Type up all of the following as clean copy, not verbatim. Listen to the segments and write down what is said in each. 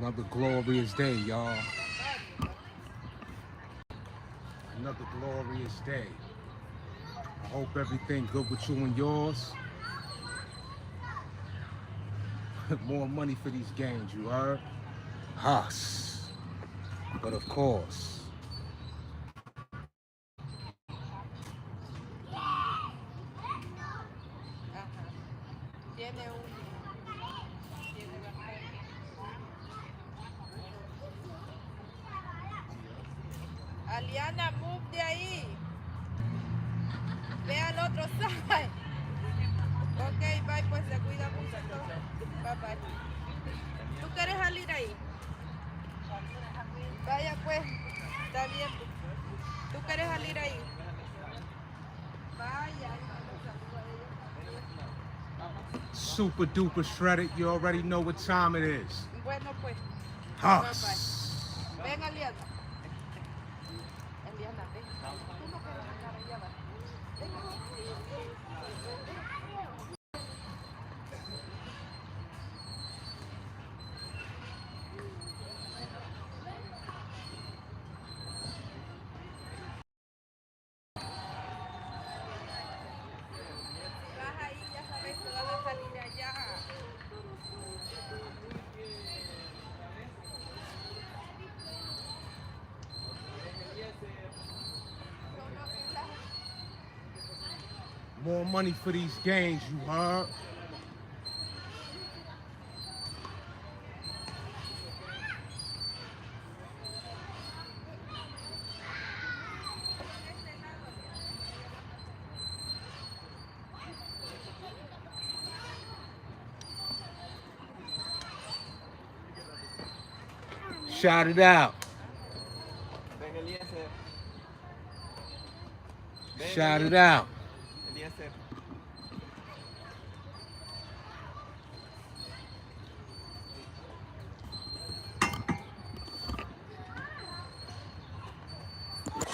Another glorious day, y'all. Another glorious day. I hope everything good with you and yours. More money for these games, you heard? Huss. But of course. Aliana, move de ahí. Ve al otro side. Ok, bye, pues se cuida mucho. Bye, bye. ¿Tú quieres salir ahí? Vaya, pues. Está bien. ¿Tú quieres salir ahí? Vaya. Super duper shredded. You already know what time it is. Bueno, pues. Huss. Ven, Aliana. Aliana, ven. Tú no quieres estar allá, va. Vas ahí, ya sabes que vas a salir allá. More money for these games, you heard? Shout it out. Shout it out.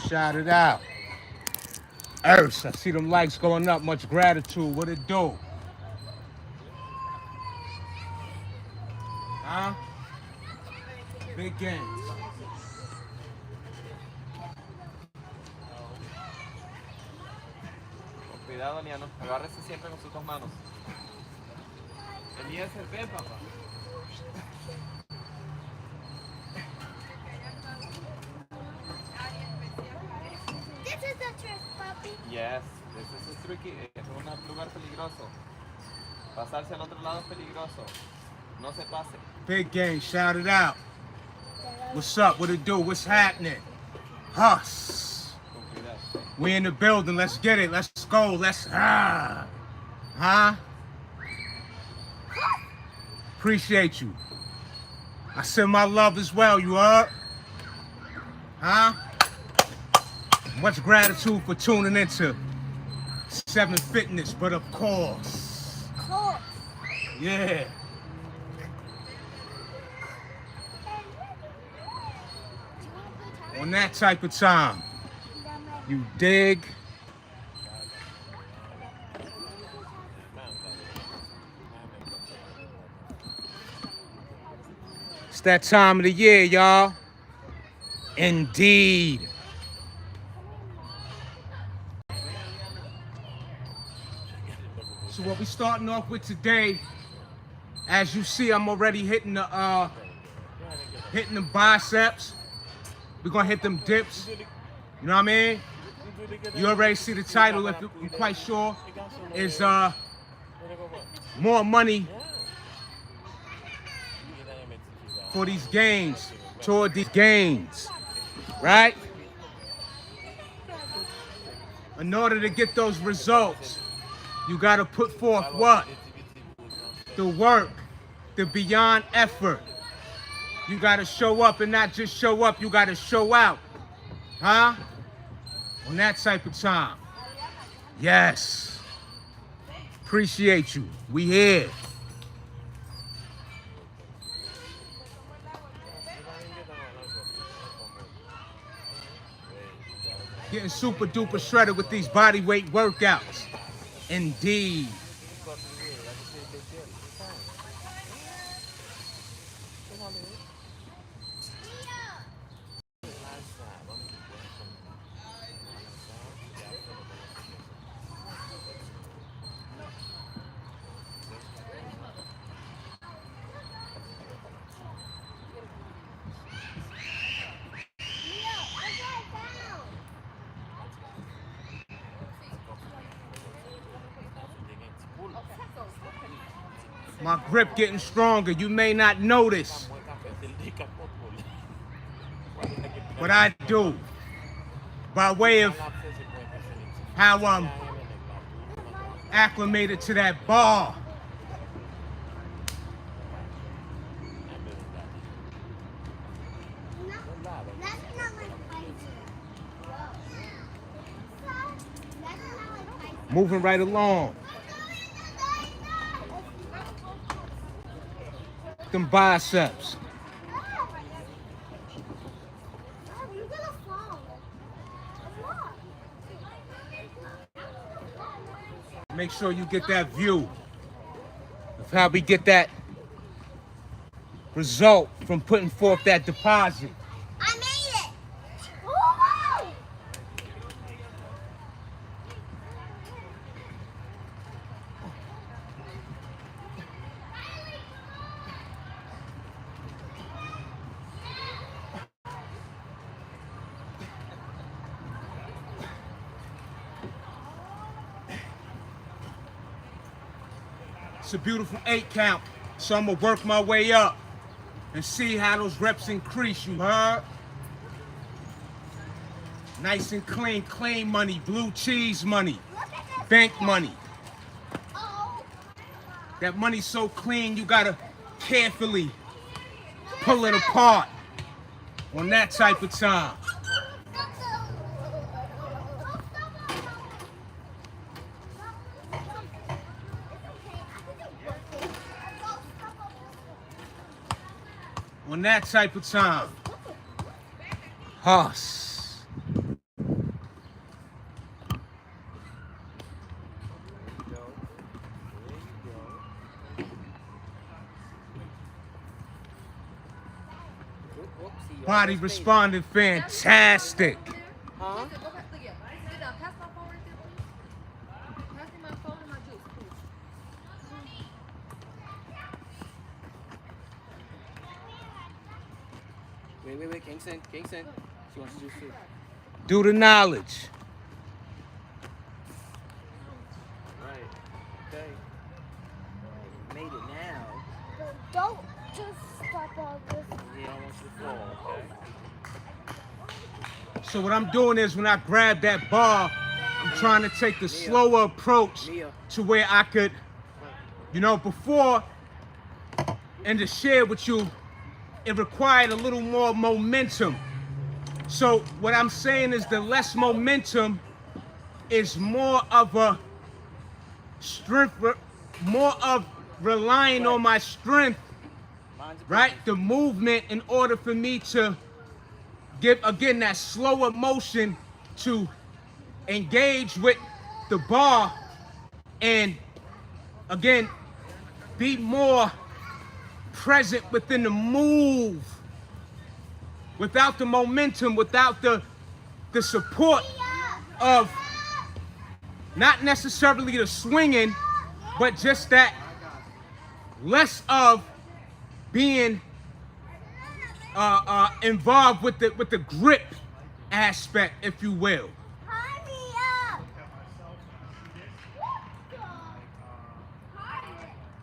Shout it out. Earth, I see them likes going up. Much gratitude. What it do? Huh? Big Gainz. Con cuidado, Liano. Agárrese siempre con sus dos manos. Eliezer, ven, papá. This is a trick, puppy. Yes, this is tricky. Es un lugar peligroso. Pasarse al otro lado es peligroso. No se pase. Big Gainz, shout it out. What's up? What it do? What's happening? Huss. Con cuidado. We in the building. Let's get it. Let's go. Let's Huh? Appreciate you. I send my love as well, you heard? Huh? Much gratitude for tuning into 7 Fitness, but of course. Yeah. On that type of time. You dig? It's that time of the year, y'all. Indeed. So what we starting off with today, as you see, I'm already hitting the biceps. We're gonna hit them dips. You know what I mean? You already see the title, if you're quite sure, is more money for these gains, toward these gains, right? In order to get those results, you gotta put forth what? The work, the beyond effort. You gotta show up and not just show up, you gotta show out. Huh? On that type of time. Yes. Appreciate you. We here. Getting super duper shredded with these body weight workouts. Indeed. My grip getting stronger. You may not notice, but I do. By way of how I'm acclimated to that bar. That's not like fighting. That's not like fighting. Moving right along. Them biceps. You're gonna fall. Make sure you get that view of how we get that result from putting forth that deposit. I made it. Woo! It's a beautiful 8 count, so I'm gonna work my way up and see how those reps increase, you heard? Nice and clean, clean money, blue cheese money, bank money. Oh. That money's so clean, you gotta carefully pull it apart on that type of time. On that type of time. Huss. Body responded fantastic. Huh? Pass my phone right there, please. Pass me my phone and my juice, please. Wait, Kingston. She wants to do soup. Do the knowledge. Right. Okay. Made it now. Don't just stop all this. Yeah, I want you to fall, okay? So what I'm doing is when I grab that bar, I'm trying to take the slower approach to where I could, you know, before, and to share with you, it required a little more momentum. So what I'm saying is the less momentum is more of a strength, more of relying on my strength, right? The movement in order for me to give, again, that slower motion to engage with the bar and, again, be more present within the move, without the momentum, without the support of not necessarily the swinging, but just that less of being involved with the grip aspect, if you will.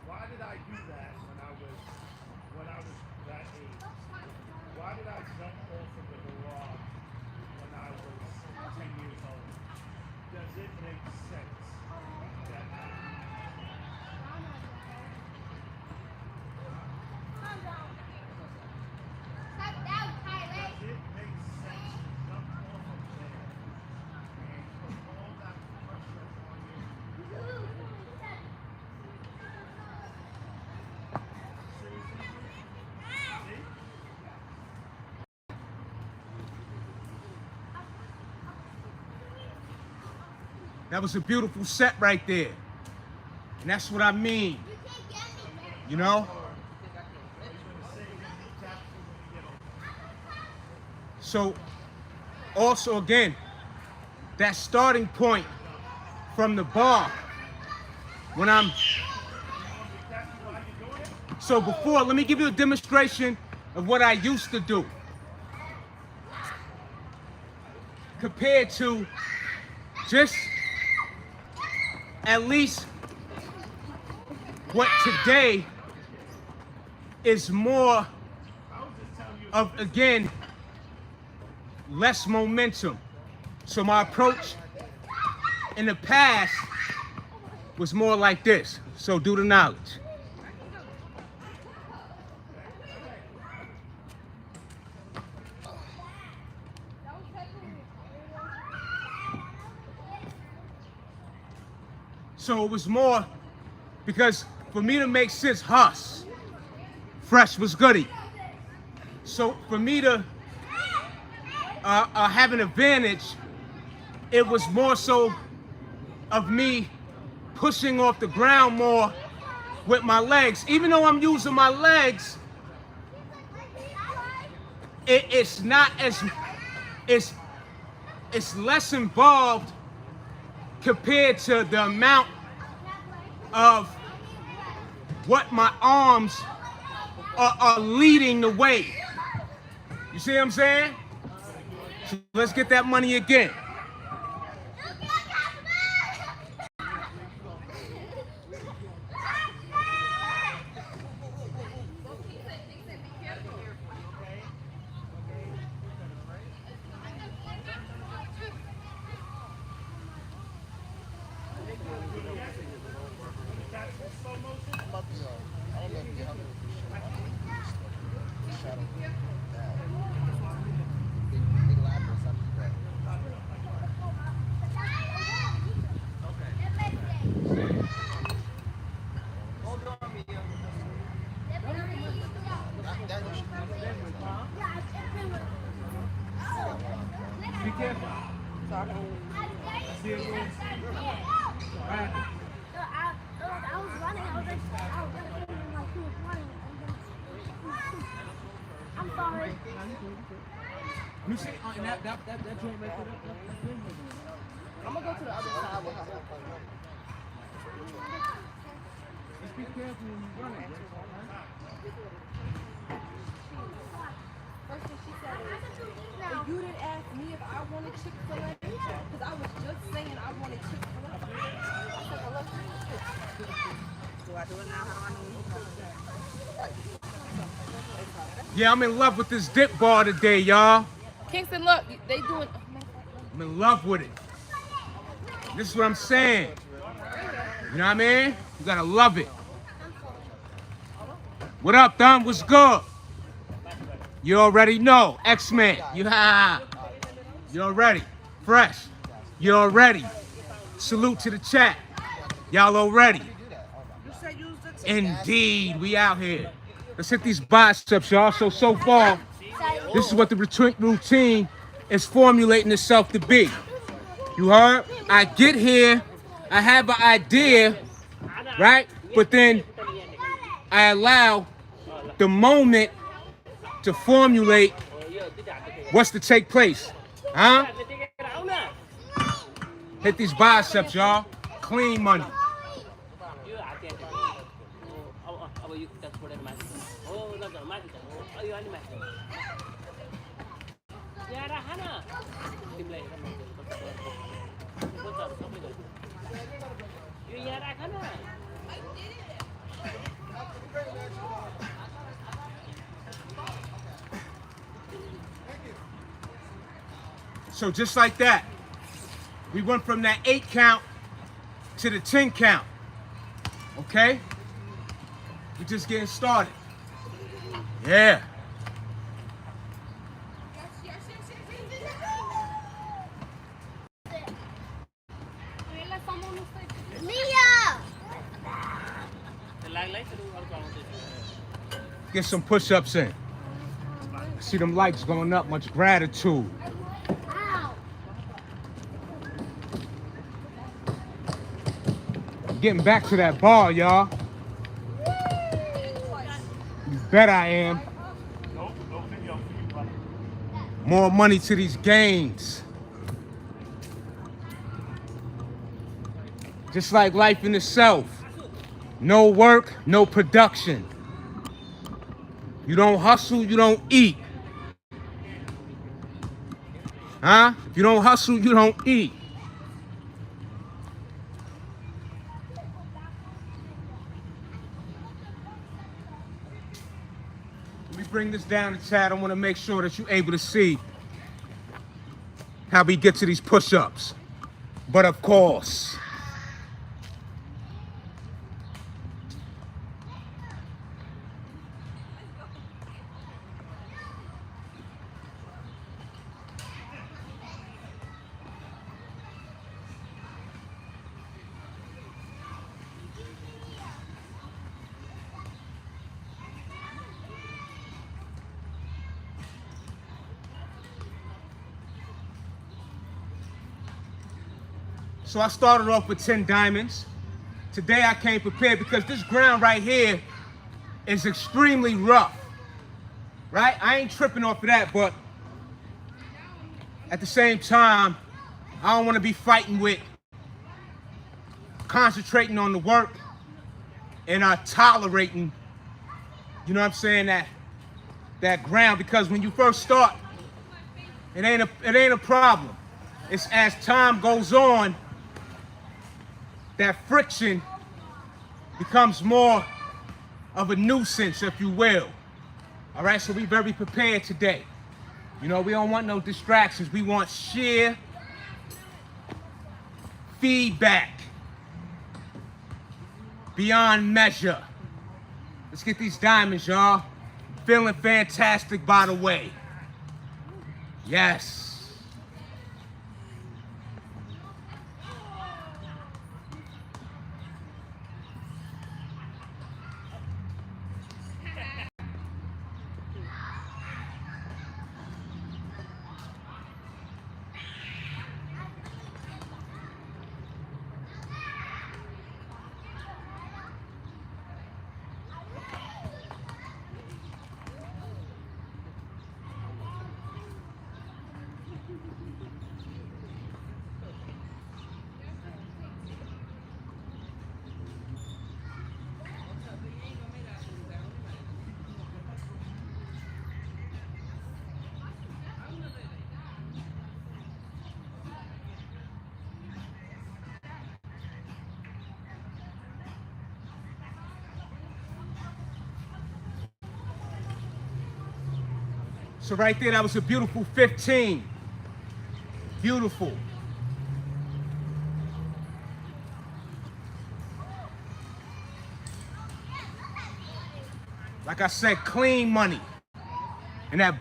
Why did I do that when I was that age? Why did I jump off of the garage when I was 10 years old? Does it make sense? That was a beautiful set right there. And that's what I mean. You know? So, also again, that starting point from the bar, when I'm... So before, let me give you a demonstration of what I used to do. Compared to just at least what today is more of, again, less momentum. So my approach in the past was more like this. So do the knowledge. So it was more because for me to make sense, Huss, fresh was goody. So for me to have an advantage, it was more so of me pushing off the ground more with my legs. Even though I'm using my legs, it's not as, it's less involved compared to the amount of what my arms are leading the way. You see what I'm saying? So let's get that money again. Be careful. See it again. Right. I was running. I was like, oh, he was running. I'm sorry. Let me see. And that joint right there. I'm gonna go to the other side. Just be careful when you're running. First thing she said is, if you didn't ask me if I wanted Chick-fil-A, because I was just saying I wanted Chick-fil-A. I said, I love you. Do I do it now? How do I know? Yeah, I'm in love with this dip bar today, y'all. Kingston, look, they doing. I'm in love with it. This is what I'm saying. You know what I mean? You gotta love it. What up, Don? What's good? You already know. X-Men. You already. Fresh. You already. Salute to the chat. Y'all already. Indeed, we out here. Let's hit these biceps, y'all. So far, this is what the routine is formulating itself to be. You heard? I get here, I have an idea, right? But then I allow the moment to formulate what's to take place. Huh? Hit these biceps, y'all. Clean money. So just like that, we went from that 8 count to the 10 count. Okay? We're just getting started. Yeah. Mia! Get some push-ups in. See them likes going up, much gratitude. Ow! Getting back to that bar, y'all. You bet I am. No video for you, brother. More money to these Gainz. Just like life in itself. No work, no production. You don't hustle, you don't eat. Huh? If you don't hustle, you don't eat. bring this down a tad. I want to make sure that you're able to see how we get to these push-ups. But of course, so I started off with 10 diamonds. Today I came prepared because this ground right here is extremely rough, right? I ain't tripping off of that, but at the same time, I don't want to be fighting with concentrating on the work and tolerating, you know what I'm saying, that ground, because when you first start, it ain't a problem. It's as time goes on, that friction becomes more of a nuisance, if you will. All right, so we very prepared today. You know, we don't want no distractions. We want sheer feedback beyond measure. Let's get these diamonds, y'all. Feeling fantastic, by the way. Yes. So right there, that was a beautiful 15. Beautiful. Like I said, clean money. And that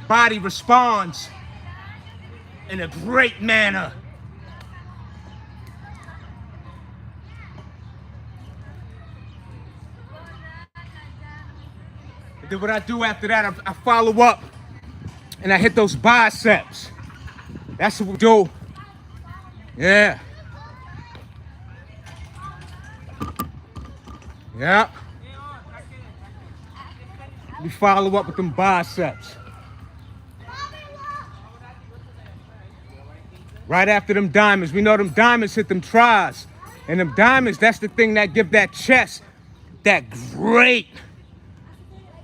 body responds in a great manner. And then what I do after that, I follow up and I hit those biceps. That's what we do. Yeah. Yeah. We follow up with them biceps. Right after them diamonds. We know them diamonds hit them tries. And them diamonds, that's the thing that give that chest that great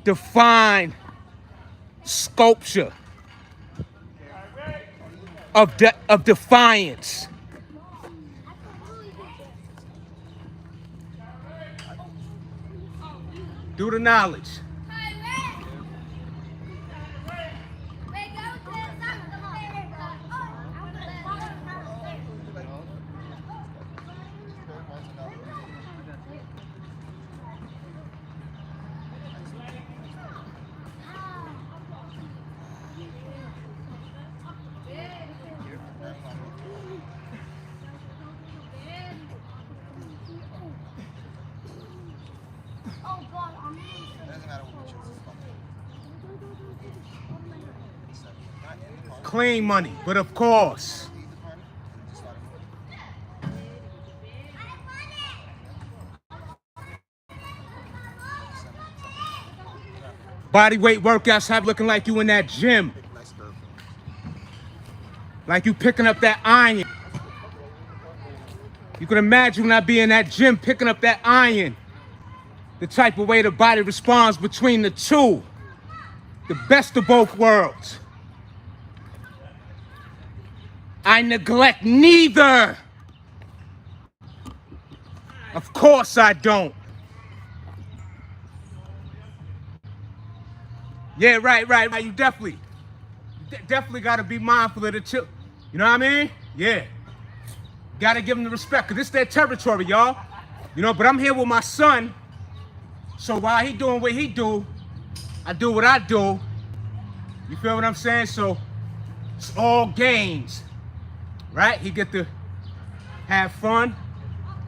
defined sculpture of defiance. Do the knowledge. Clean money, but of course, body weight workouts have looking like you in that gym. Like you picking up that iron. You can imagine when I be in that gym picking up that iron, the type of way the body responds between the two. The best of both worlds. I neglect neither. Of course I don't. Yeah, right. You definitely got to be mindful of the chill. You know what I mean? Yeah. Got to give them the respect, because this their territory, y'all. You know, but I'm here with my son. So while he doing what he do, I do what I do. You feel what I'm saying? So it's all gains, right? He get to have fun.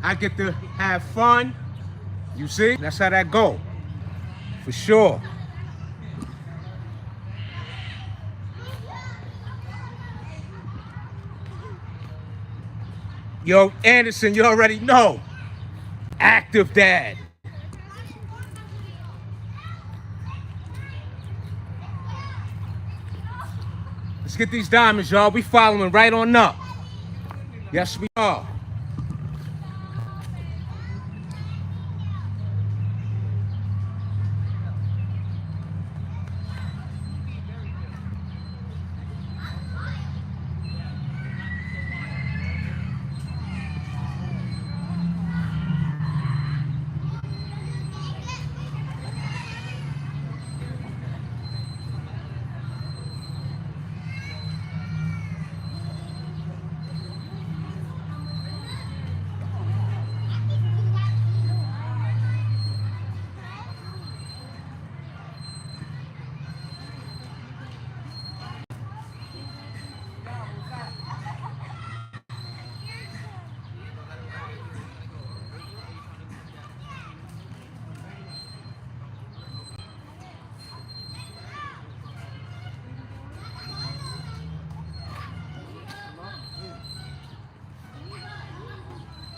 I get to have fun. You see? That's how that go. For sure. Yo, Anderson, you already know. Active dad. Let's get these diamonds, y'all. We following right on up. Yes, we are.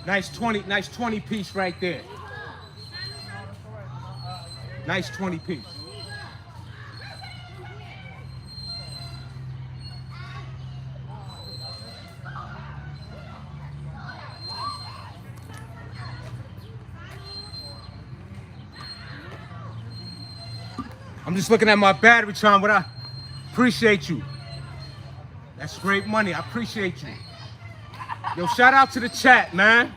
Nice 20 piece right there. Nice 20 piece. I'm just looking at my battery time, but I appreciate you. That's great money. I appreciate you. Yo, shout out to the chat, man.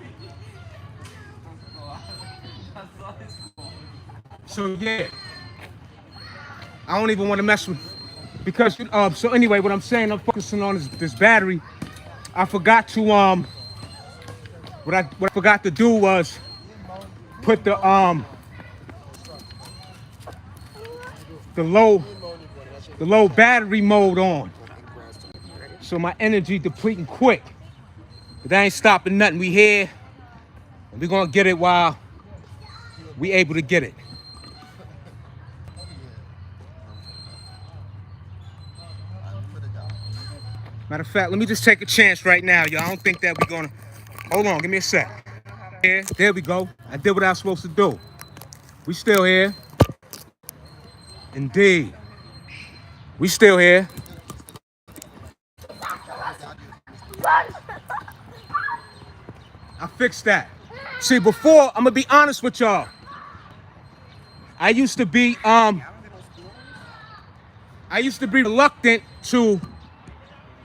So yeah, I don't even want to mess with, because so anyway, what I'm saying, I'm focusing on is this battery. I forgot to what I forgot to do was put the low battery mode on, so my energy depleting quick. But that ain't stopping nothing. We here, and we gonna get it while we able to get it. Matter of fact, let me just take a chance right now, y'all. I don't think that we're gonna. Hold on, give me a sec. Here, there we go. I did what I was supposed to do. We still here. Indeed. We still here. I fixed that. See, before, I'm gonna be honest with y'all. I used to be reluctant to,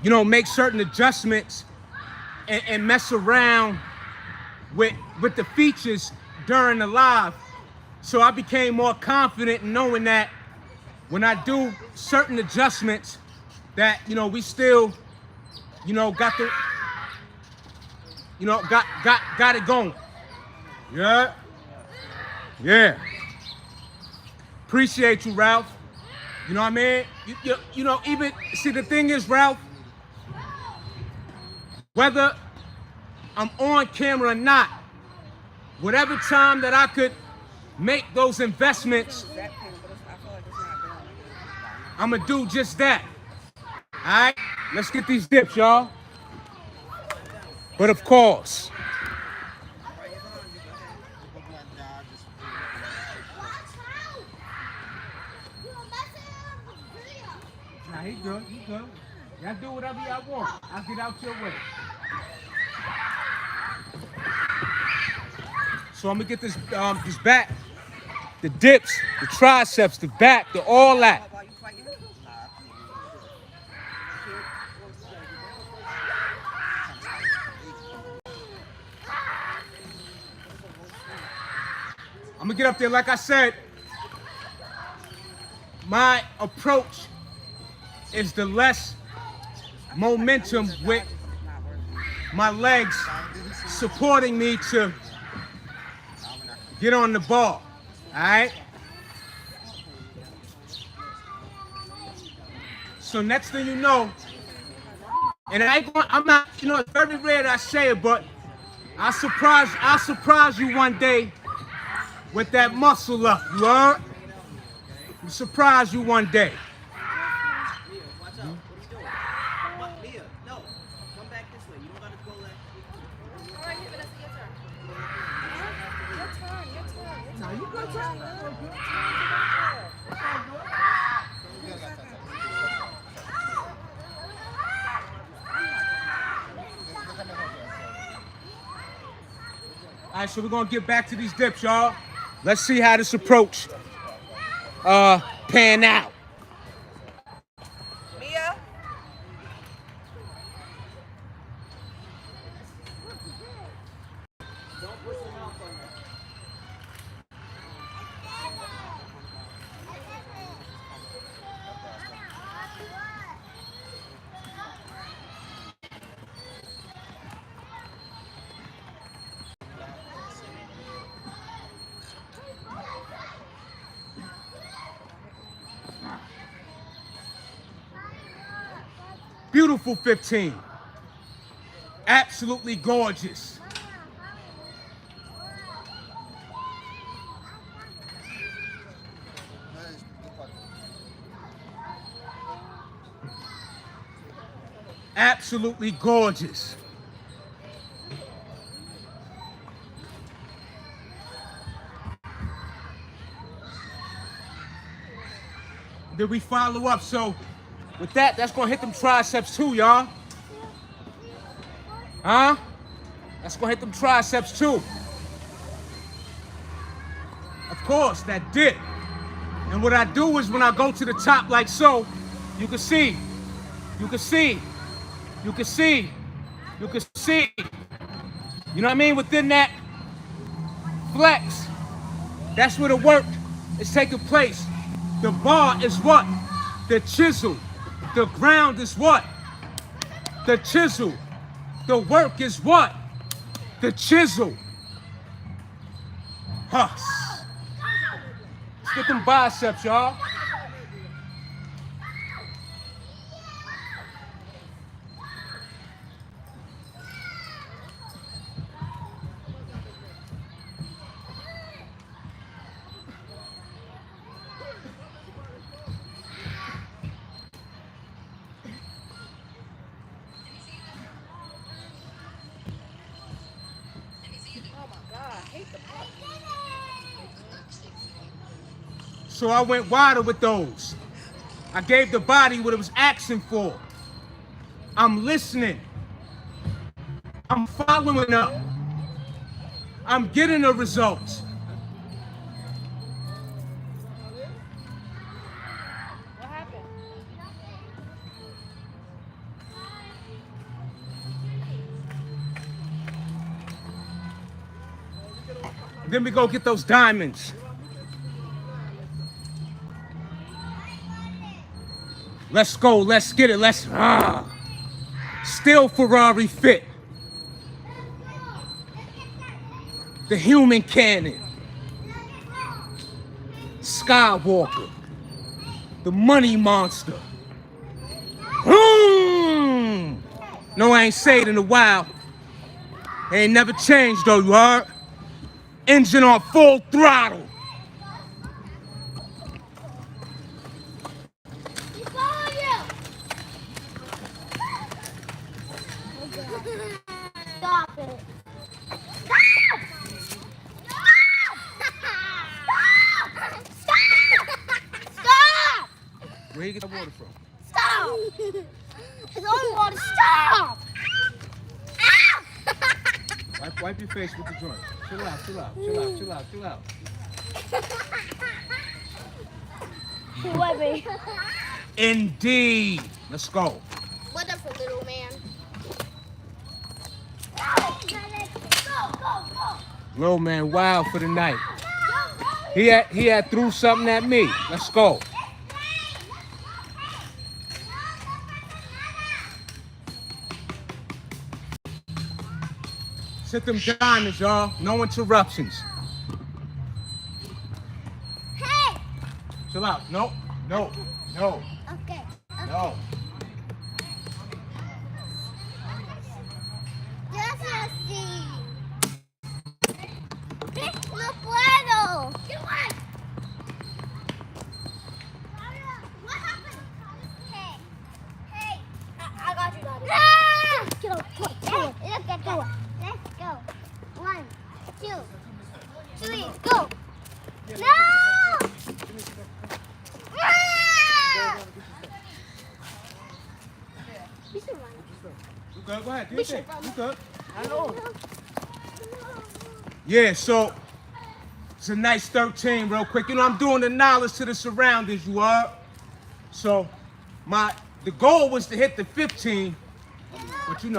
you know, make certain adjustments and mess around with the features during the live. So I became more confident in knowing that when I do certain adjustments, that, you know, we still, you know, got the, you know, got it going. Yeah. Yeah. Appreciate you, Ralph. You know what I mean? You know, even, see, the thing is, Ralph, whether I'm on camera or not, whatever time that I could make those investments, I'm gonna do just that. All right? Let's get these dips, y'all. But of course, nah, he good. Y'all do whatever y'all want. I'll get out your way. So I'm gonna get this back, the dips, the triceps, the back, the all that. I'm gonna get up there, like I said. my approach is the less momentum with my legs supporting me to get on the ball. All right? So next thing you know, and I'm not, you know, it's very rare that I say it, but I'll surprise you one day with that muscle up, you heard? I'll surprise you one day. Watch out. What are you doing? What, Leah? No. Come back this way. You don't gotta go that. All right, Vanessa, your turn. Your turn. Now you go turn. All right, so we're gonna get back to these dips, y'all. Let's see how this approach pan out. Mia? Don't push them out on there. Beautiful 15. Absolutely gorgeous. Absolutely gorgeous. Then we follow up. So with that, that's gonna hit them triceps too, y'all. Huh? That's gonna hit them triceps too. Of course, that dip. And what I do is when I go to the top like so, you can see, you can see, you can see, you can see. You know what I mean? Within that flex, that's where the work is taking place. The bar is what? The chisel. The ground is what? The chisel. The work is what? The chisel. Huh. Let's get them biceps, y'all. So I went wider with those. I gave the body what it was asking for. I'm listening. I'm following up. I'm getting the results. What happened? Then we go get those diamonds. Let's go, let's get it, Still Ferrari fit. The human cannon. Skywalker. The money monster. No, I ain't say it in a while. Ain't never changed though, you heard? Engine on full throttle. Stop it. Stop! Where you get that water from? Stop! It's only water. Stop! Wipe your face with the joint. Chill out, chill out, chill out, chill out, chill out. Wipe. Indeed. Let's go. What up, for little man? Little man wild for the night. He had threw something at me. Let's go. hit them diamonds, y'all. No interruptions. Hey! Chill out. No, no, no, Okay. no. Just así. No puedo. Get away. What happened? Hey. Hey. I got you, Daddy. No! Get over. Hey, look at that. Let's go. 1, 2, 3, go. No! Ah! We should run. You good? Go ahead. Do your thing. You good? I know. Yeah, so it's a nice 13 real quick. You know, I'm doing the knowledge to the surroundings, you heard? So the goal was to hit the 15, but you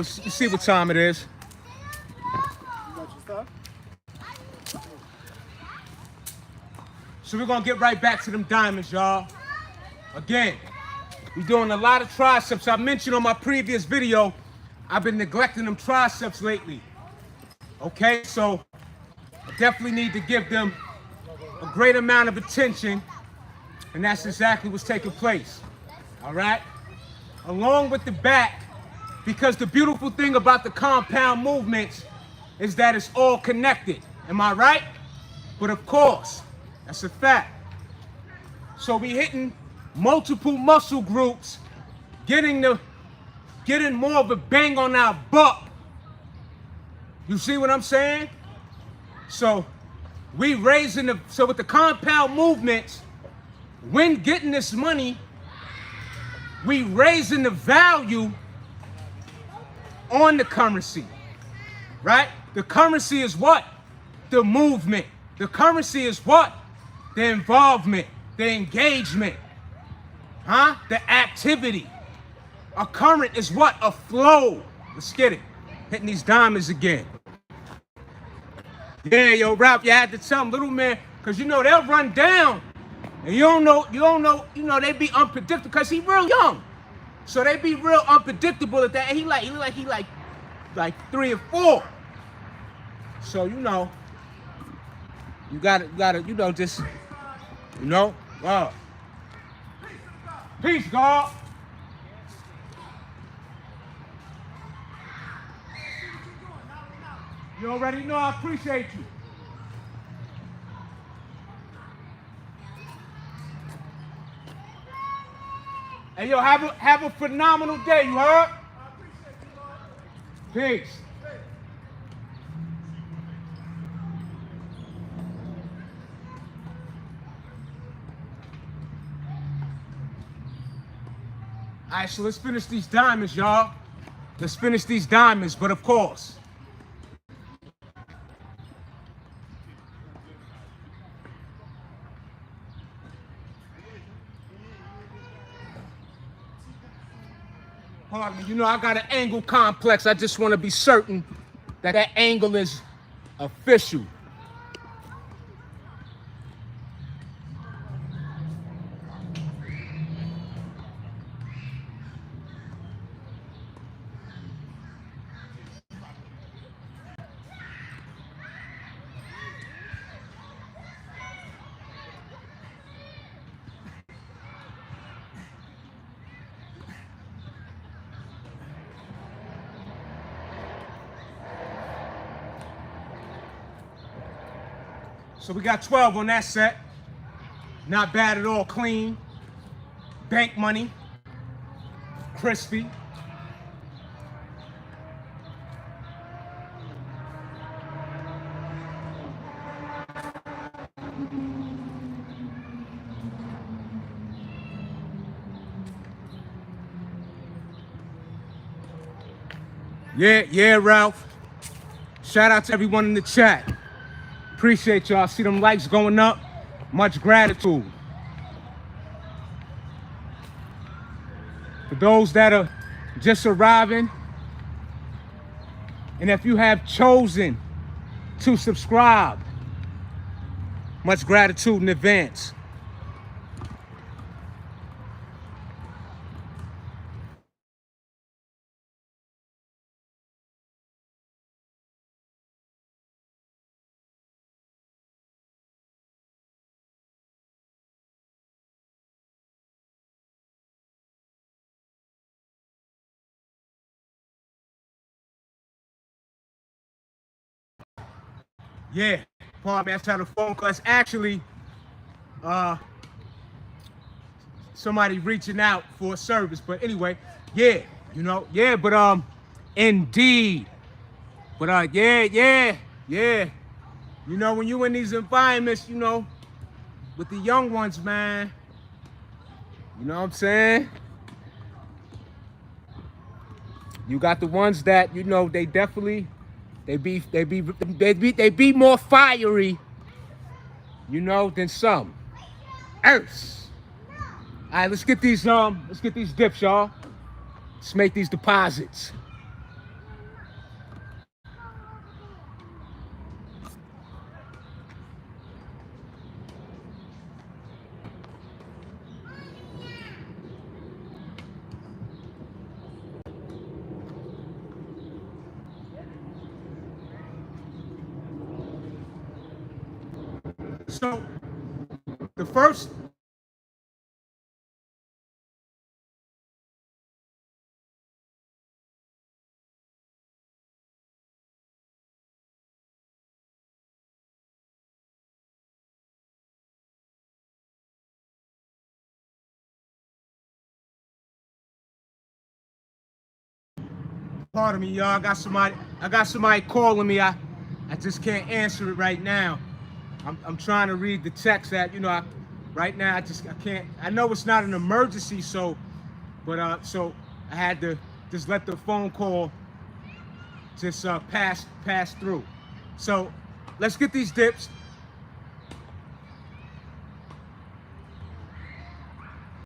see what time it is. So we're gonna get right back to them diamonds, y'all. Again, we're doing a lot of triceps. I mentioned on my previous video, I've been neglecting them triceps lately. Okay, so I definitely need to give them a great amount of attention, and that's exactly what's taking place. All right? Along with the back, because the beautiful thing about the compound movements is that it's all connected. Am I right? But of course, that's a fact. So we hitting multiple muscle groups, getting more of a bang on our butt. You see what I'm saying? So we raising so with the compound movements, when getting this money, we raising the value on the currency, right? The currency is what? The movement. The currency is what? The involvement, the engagement, the activity. A current is what? A flow. Let's get it. Hitting these diamonds again. Yeah, yo, Ralph, you had to tell him, little man, because they'll run down. And you don't know, they be unpredictable, because he real young. So they be real unpredictable at that. And he like 3 or 4. So, you gotta, just, peace, God. You already know I appreciate you. Hey, yo, have a phenomenal day, you heard? Peace. All right, so let's finish these diamonds, y'all. Let's finish these diamonds, but of course, pardon me, I got an angle complex. I just want to be certain that angle is official. So we got 12 on that set. Not bad at all, clean. Bank money. Crispy. Yeah, Ralph. Shout out to everyone in the chat. Appreciate y'all. See them likes going up. Much gratitude. For those that are just arriving, and if you have chosen to subscribe, much gratitude in advance. Yeah, pardon me, I just had a phone call. It's actually somebody reaching out for a service. But anyway, yeah, you know, yeah, but indeed. But yeah. You know, when you in these environments, you know, with the young ones, man, you know what I'm saying? You got the ones that, you know, they definitely they be more fiery, you know, than some. Else. All right, let's get these dips, y'all. Let's make these deposits. So the first part of me, y'all, I got somebody calling me. I just can't answer it right now. I'm trying to read the text that, you know, right now I can't. I know it's not an emergency, so so I had to just let the phone call just pass through. So let's get these dips.